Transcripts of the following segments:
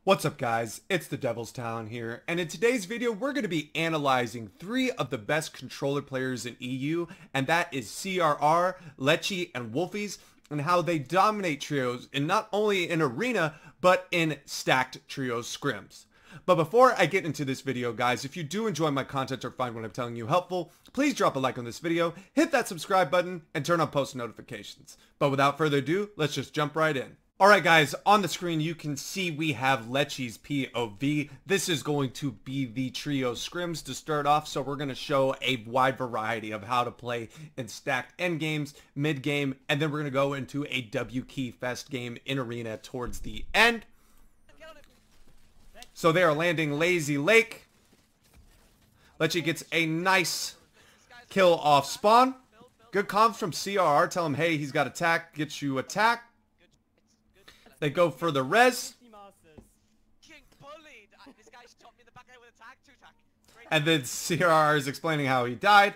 What's up guys, it's the Devil's Talon here, and in today's video we're going to be analyzing 3 of the best controller players in EU, and that is CRR, Letshe, and Wolfiez, and how they dominate trios in not only in arena, but in stacked trio scrims. But before I get into this video guys, if you do enjoy my content or find what I'm telling you helpful, please drop a like on this video, hit that subscribe button, and turn on post notifications. But without further ado, let's just jump right in. Alright guys, on the screen you can see we have Letche's POV. This is going to be the trio scrims to start off, so we're going to show a wide variety of how to play in stacked endgames, mid-game, and then we're going to go into a W key fest game in arena towards the end. So they are landing Lazy Lake. Letshe gets a nice kill off spawn. Good comms from CRR, tell him hey he's got attack, gets you attack. They go for the res. And then CRR is explaining how he died.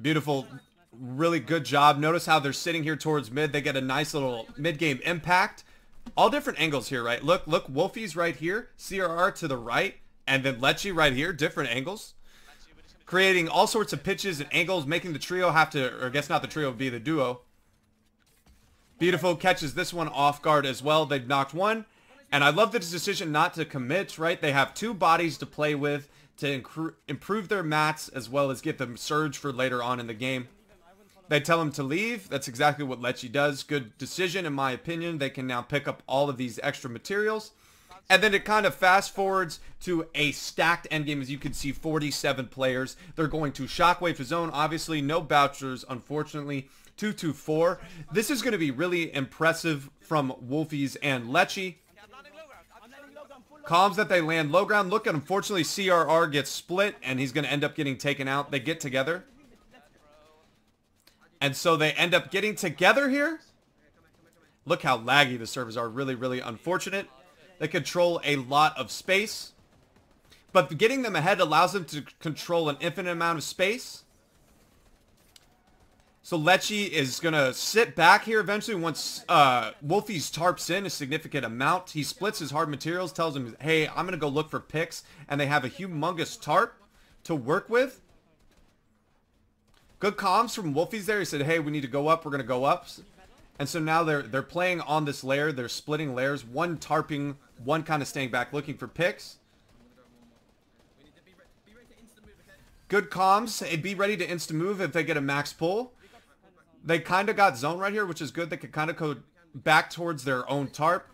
Beautiful. Really good job. Notice how they're sitting here towards mid. They get a nice little mid-game impact. All different angles here, right? Look, Wolfiez right here. CRR to the right. And then Letshe right here. Different angles. Creating all sorts of pitches and angles. Making the trio have to, or I guess not the trio, be the duo. Beautiful, catches this one off guard as well. They've knocked one. And I love this decision not to commit, right? They have 2 bodies to play with to improve their mats as well as get them surge for later on in the game. They tell him to leave. That's exactly what Letshe does. Good decision in my opinion. They can now pick up all of these extra materials. And then it kind of fast forwards to a stacked endgame. As you can see, 47 players. They're going to shockwave to zone. Obviously, no bouchers, unfortunately. 2-2-4. This is going to be really impressive from Wolfiez and Letshe. Comms that they land low ground. Look at, unfortunately, CRR gets split, and he's going to end up getting taken out. They get together. And so they end up getting together here. Look how laggy the servers are. Really, really unfortunate. They control a lot of space. But getting them ahead allows them to control an infinite amount of space. So Letshe is going to sit back here eventually once Wolfiez tarps in a significant amount. He splits his hard materials, tells him, hey, I'm going to go look for picks. And they have a humongous tarp to work with. Good comms from Wolfiez there. He said, hey, we need to go up. We're going to go up. And so now they're playing on this layer. They're splitting layers. One tarping, one kind of staying back looking for picks. Good comms. Hey, be ready to insta-move if they get a max pull. They kind of got zone right here, which is good. They could kind of go back towards their own tarp.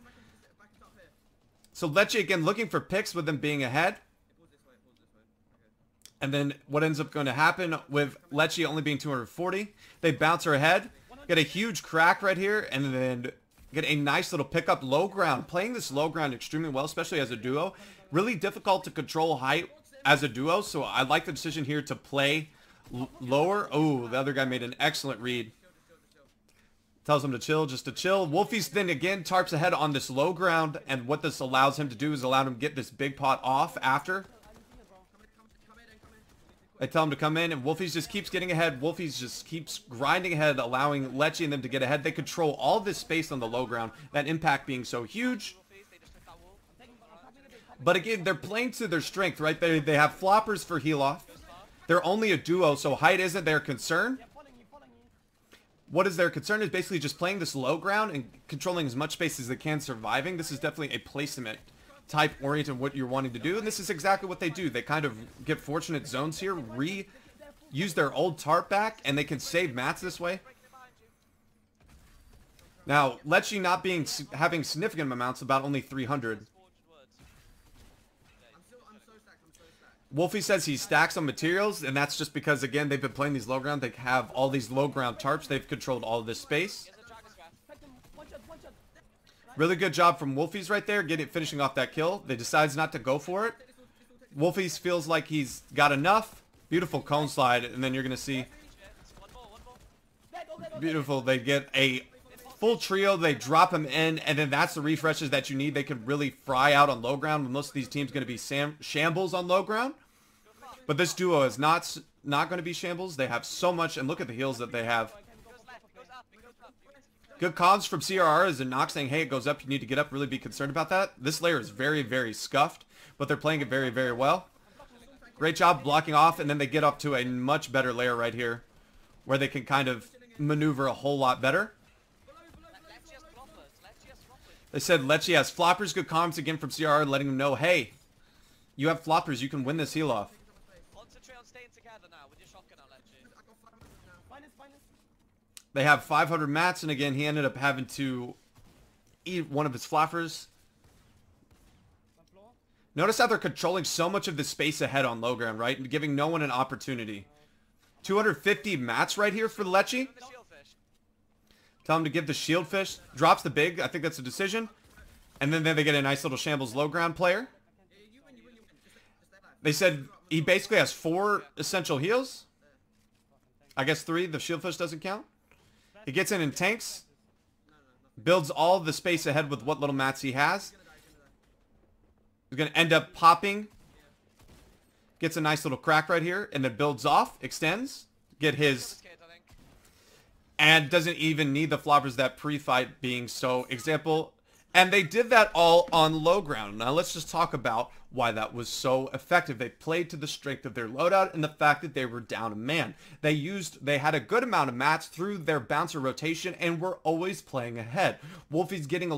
So Letshe again looking for picks with them being ahead. And then what ends up going to happen with Letshe only being 240. They bounce her ahead. Get a huge crack right here. And then get a nice little pickup low ground. Playing this low ground extremely well, especially as a duo. Really difficult to control height as a duo. So I like the decision here to play lower. Oh, the other guy made an excellent read. Tells him to chill, just to chill. Wolfiez then again tarps ahead on this low ground, and what this allows him to do is allow him to get this big pot off after. They tell him to come in, and Wolfiez just keeps getting ahead. Wolfiez just keeps grinding ahead, allowing Letshe and them to get ahead. They control all this space on the low ground, that impact being so huge. But again, they're playing to their strength, right? They have floppers for heal off. They're only a duo, so height isn't their concern. What is their concern is basically just playing this low ground and controlling as much space as they can, surviving. This is definitely a placement type oriented what you're wanting to do, and this is exactly what they do. They kind of get fortunate zones here, use their old tarp back, and they can save mats this way. Now, Letshe not having significant amounts, about only 300. Wolfiez says he stacks on materials, and that's just because, again, they've been playing these low ground. They have all these low ground tarps. They've controlled all of this space. Really good job from Wolfiez right there, finishing off that kill. They decides not to go for it. Wolfiez feels like he's got enough. Beautiful cone slide, and then you're going to see. Beautiful. They get a full trio. They drop him in, and then that's the refreshes that you need. They could really fry out on low ground. Most of these teams going to be shambles on low ground. But this duo is not going to be shambles. They have so much, and look at the heals that they have. Good comms from CRR as a knock saying, hey, it goes up, you need to get up, really be concerned about that. This layer is very, very scuffed, but they're playing it very, very well. Great job blocking off, and then they get up to a much better layer right here, where they can kind of maneuver a whole lot better. They said Letshe has floppers. Good comms again from CRR, letting them know, hey, you have floppers, you can win this heal off. They have 500 mats, and again, he ended up having to eat one of his floppers. Notice how they're controlling so much of the space ahead on low ground, right? And giving no one an opportunity. 250 mats right here for Letshe. Tell him to give the shield fish. Drops the big. I think that's a decision. And then they get a nice little shambles low ground player. They said he basically has 4 essential heals. I guess 3. The shield fish doesn't count. He gets in and tanks. Builds all the space ahead with what little mats he has. He's going to end up popping. Gets a nice little crack right here. And then builds off. Extends. Get his... And doesn't even need the floppers that pre-fight being so example. And they did that all on low ground. Now let's just talk about why that was so effective. They played to the strength of their loadout and the fact that they were down a man. They had a good amount of mats through their bouncer rotation and were always playing ahead. Wolfie's getting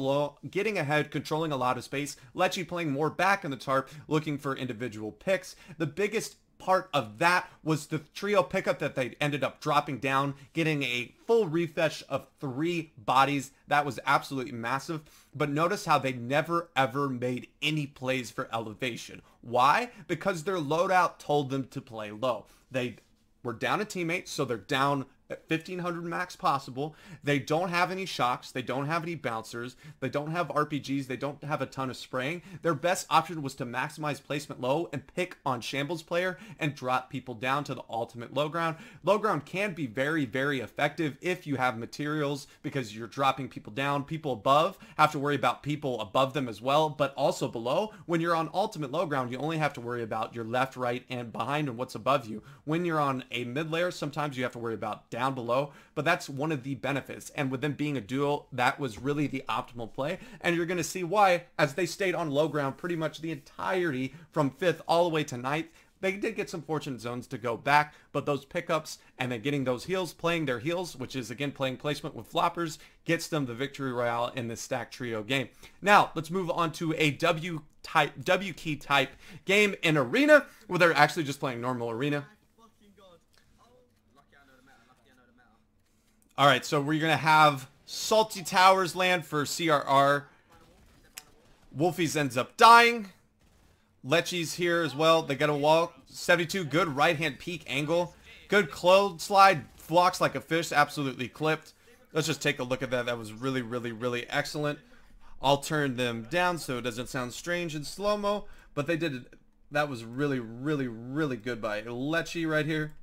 ahead, controlling a lot of space. Letshe playing more back in the tarp, looking for individual picks. The biggest part of that was the trio pickup that they ended up dropping down, getting a full refresh of 3 bodies. That was absolutely massive. But notice how they never ever made any plays for elevation. Why? Because their loadout told them to play low. They were down a teammate, so they're down at 1500 max possible. They don't have any shocks. They don't have any bouncers. They don't have RPGs. They don't have a ton of spraying. Their best option was to maximize placement low and pick on shambles player and drop people down to the ultimate low ground. Low ground can be very, very effective if you have materials because you're dropping people down. People above have to worry about people above them as well, but also below. When you're on ultimate low ground, you only have to worry about your left, right, and behind and what's above you. When you're on a mid layer, sometimes you have to worry about down below, but that's one of the benefits. And with them being a duo, that was really the optimal play. And you're going to see why as they stayed on low ground pretty much the entirety from 5th all the way to 9th. They did get some fortunate zones to go back, but those pickups and then getting those heals, playing their heals, which is again playing placement with floppers, gets them the victory royale in this stack trio game. Now let's move on to a W key type game in arena where they're actually just playing normal arena. All right, so we're going to have Salty Towers land for CRR. Wolfiez ends up dying. Letche's here as well. They get a wall. 72, good right-hand peek angle. Good clothes slide. Flocks like a fish. Absolutely clipped. Let's just take a look at that. That was really, really, really excellent. I'll turn them down so it doesn't sound strange in slow-mo. But they did it. That was really, really, really good by Letshe right here.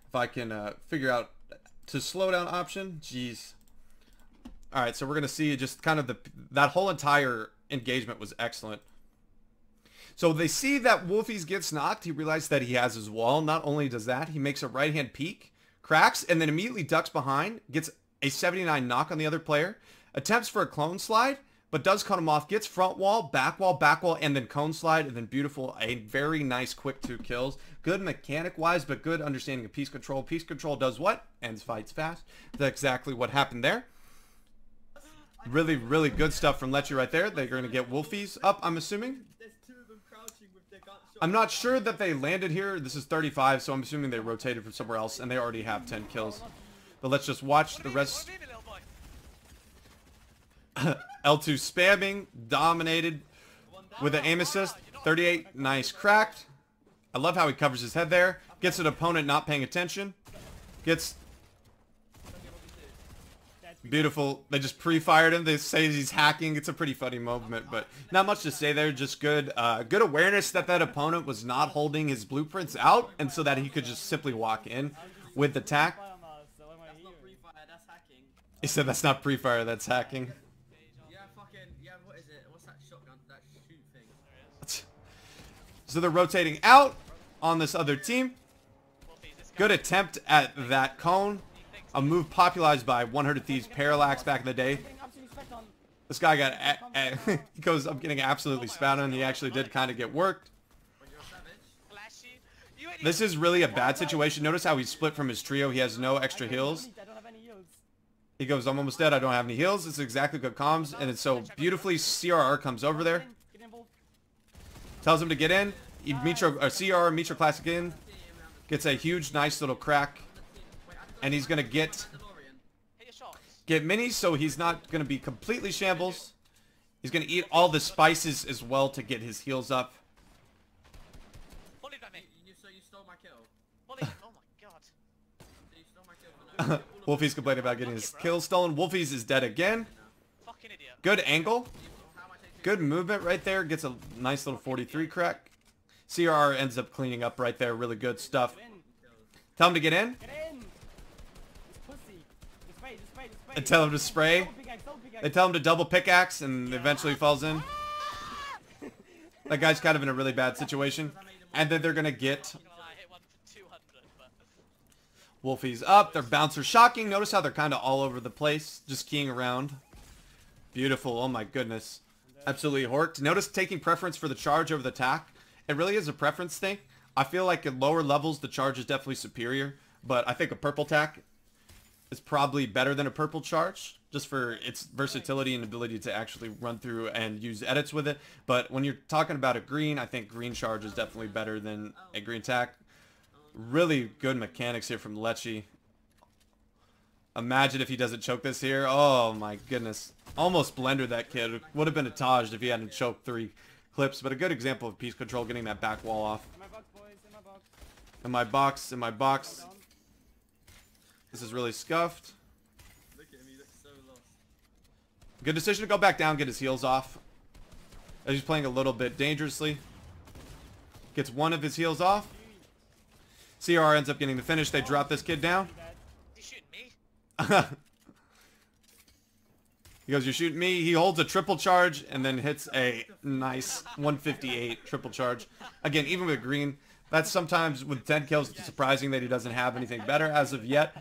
If I can figure out to slow down option. Jeez. All right, so we're going to see just kind of that whole entire engagement was excellent. So they see that Wolfiez gets knocked. He realizes that he has his wall. Not only does that, he makes a right-hand peek, cracks, and then immediately ducks behind, gets a 79 knock on the other player, attempts for a clone slide, but does cut him off, gets front wall, back wall, and then cone slide, and then beautiful, a very nice quick 2 kills. Good mechanic-wise, but good understanding of piece control. Piece control does what? Ends fights fast. That's exactly what happened there. Really, really good stuff from Letshe right there. They're going to get Wolfiez up, I'm assuming. I'm not sure that they landed here. This is 35, so I'm assuming they rotated from somewhere else, and they already have 10 kills. But let's just watch the rest. L2 spamming, dominated with an aim assist. 38, nice, cracked. I love how he covers his head there. Gets an opponent not paying attention. Gets... Beautiful. They just pre-fired him. They say he's hacking. It's a pretty funny moment, but not much to say there. Just good good awareness that opponent was not holding his blueprints out, and so that he could just simply walk in with attack. He said that's not pre-fire, that's hacking. What is it? What's that shotgun? That shoot thing? So they're rotating out on this other team. Good attempt at that cone. A move popularized by 100 Thieves Parallax back in the day. This guy got, he goes, I'm getting absolutely spat on. He actually did kind of get worked. This is really a bad situation. Notice how he split from his trio. He has no extra heals. He goes, I'm almost dead. I don't have any heals. This is exactly good comms. And it's so beautifully, CRR comes over there. Tells him to get in. CR, Mitra Classic in. Gets a huge, nice little crack. And he's going to get minis, so he's not going to be completely shambles. He's going to eat all the spices as well to get his heals up. So you stole my kill. Oh my god. So you stole my kill for no Wolfiez complaining about getting his kill stolen. Wolfiez is dead again. Fucking idiot. Good angle. Good movement right there. Gets a nice little 43 crack. CRR ends up cleaning up right there. Really good stuff. Tell him to get in. And tell him to spray. They tell him to double pickaxe and eventually he falls in. That guy's kind of in a really bad situation. And then they're going to get Wolfiez up. Their bouncer shocking. Notice how they're kind of all over the place. Just keying around. Beautiful. Oh my goodness. Absolutely horked. Notice taking preference for the charge over the attack. It really is a preference thing. I feel like at lower levels the charge is definitely superior. But I think a purple tack is probably better than a purple charge, just for its versatility and ability to actually run through and use edits with it. But when you're talking about a green, I think green charge is definitely better than a green tack. Really good mechanics here from Letshe. Imagine if he doesn't choke this here. Oh my goodness. Almost blendered that kid. Would have been a Taj if he hadn't choked 3 clips, but a good example of piece control, getting that back wall off. In my box, in my box. This is really scuffed. Look at him, he looks so lost. Good decision to go back down, get his heals off. As he's playing a little bit dangerously. Gets one of his heals off. CR ends up getting the finish. They drop this kid down. You shooting me? He goes, you're shooting me. He holds a triple charge and then hits a nice 158 triple charge. Again, even with green, that's sometimes with 10 kills, it's surprising that he doesn't have anything better as of yet.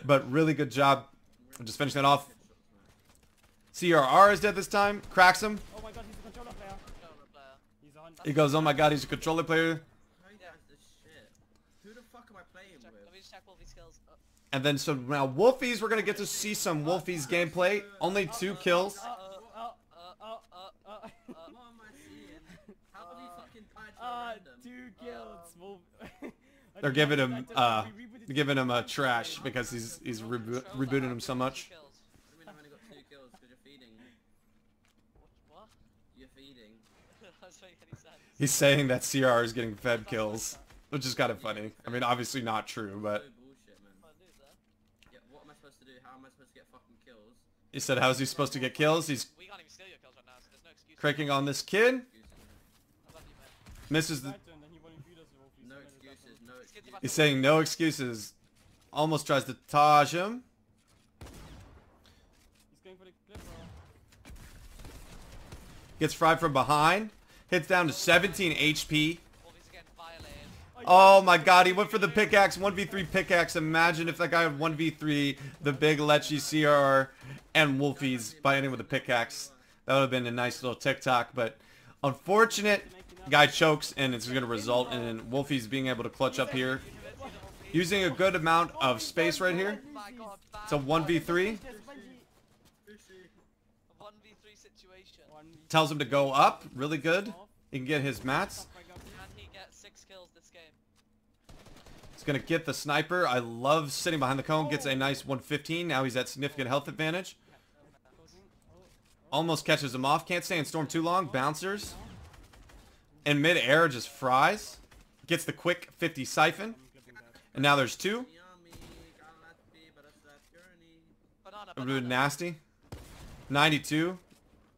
But really good job. Just finishing it off. CRR is dead this time. Cracks him. Oh my god, he's a controller player. He goes, oh my god, he's a controller player. How does this shit? Who the fuck am I playing with? Let me just check Wolfiez skills. And then so now Wolfiez, we're going to get to see some Wolfiez gameplay. Only 2 kills. What am I seeing? How did he fucking die to a random? 2 kills. They're giving him a trash because he's rebooting him so much. Kills. What do you mean I've only got 2 kills? Because you're feeding. What? You're feeding. Doesn't make any sense. He's saying that CR is getting fed kills, which is kind of funny. I mean, obviously not true, but So bullshit, man. I'm a loser. Yeah, what am I supposed to do? How am I supposed to get fucking kills? he said, how's he supposed to get kills? He's We can't even steal your kills right now, so there's no excuse. cranking on this kid. I love you, man. Misses the... No excuses, no excuses. He's saying no excuses. Almost tries to Taj him. He's going for the clip, bro. Gets fried from behind. Hits down to 17 HP. Wolfiez again violated. Oh my god, he went for the pickaxe, 1v3 pickaxe. Imagine if that guy had 1v3 the big Letshe CR and Wolfiez by ending with a pickaxe. That would have been a nice little TikTok, but unfortunate. Guy chokes and it's going to result in Wolfiez being able to clutch up here. Using a good amount of space right here. My god, It's a 1v3. a 1v3 situation. Tells him to go up. Really good. He can get his mats. Can he get 6 kills this game? He's going to get the sniper. I love sitting behind the cone. Gets a nice 115. Now he's at significant health advantage. Almost catches him off. Can't stay in storm too long. Bouncers. In mid-air, just fries. Gets the quick 50 siphon. And now there's 2. Yummy, gotta let it be, but it's that journey. Banana, Really banana. nasty. 92.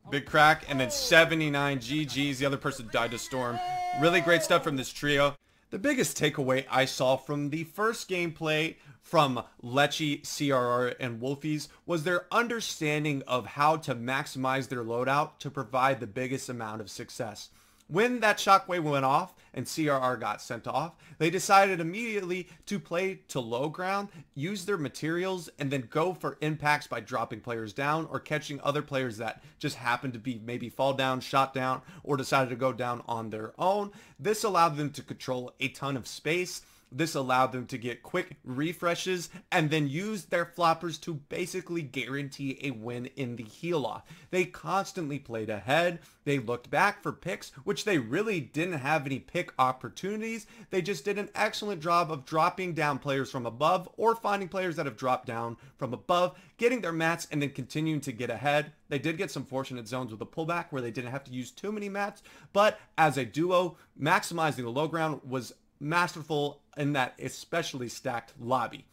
Big crack. And then 79 GG's. The other person died to storm. Really great stuff from this trio. The biggest takeaway I saw from the first gameplay from Letshe, CRR, and Wolfiez was their understanding of how to maximize their loadout to provide the biggest amount of success. When that shockwave went off and CRR got sent off, they decided immediately to play to low ground, use their materials, and then go for impacts by dropping players down or catching other players that just happened to be maybe fall down, shot down, or decided to go down on their own. This allowed them to control a ton of space. This allowed them to get quick refreshes and then use their floppers to basically guarantee a win in the heal-off. They constantly played ahead. They looked back for picks, which they really didn't have any pick opportunities. They just did an excellent job of dropping down players from above or finding players that have dropped down from above, getting their mats, and then continuing to get ahead. They did get some fortunate zones with a pullback where they didn't have to use too many mats, but as a duo, maximizing the low ground was masterful in that especially stacked lobby.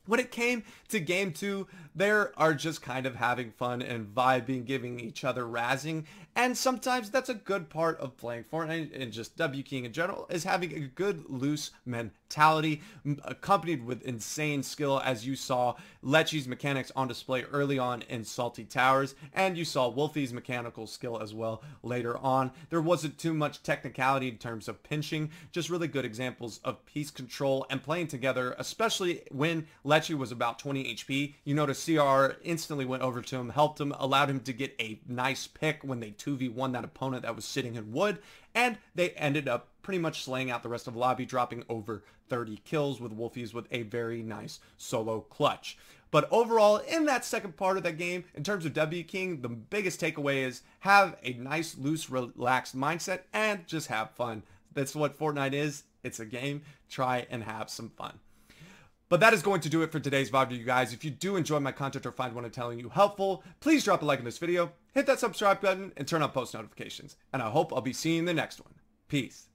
When it came to game 2, they are just kind of having fun and vibing, giving each other razzing, and sometimes that's a good part of playing Fortnite and just WKing in general, is having a good loose mentality accompanied with insane skill, as you saw Letche's mechanics on display early on in Salty Towers, and you saw Wolfie's mechanical skill as well later on. There wasn't too much technicality in terms of pinching, just really good examples of piece control and playing together, especially when Letshe was about 20 HP. You notice CR instantly went over to him, helped him, allowed him to get a nice pick when they 2v1 that opponent that was sitting in wood, and they ended up pretty much slaying out the rest of the lobby, dropping over 30 kills with Wolfiez with a very nice solo clutch. But overall, in that second part of that game, in terms of W King, the biggest takeaway is have a nice, loose, relaxed mindset and just have fun. That's what Fortnite is. It's a game. Try and have some fun. But that is going to do it for today's VOD, you guys. If you do enjoy my content or find what I'm telling you helpful, please drop a like on this video, hit that subscribe button, and turn on post notifications. And I hope I'll be seeing you in the next one. Peace.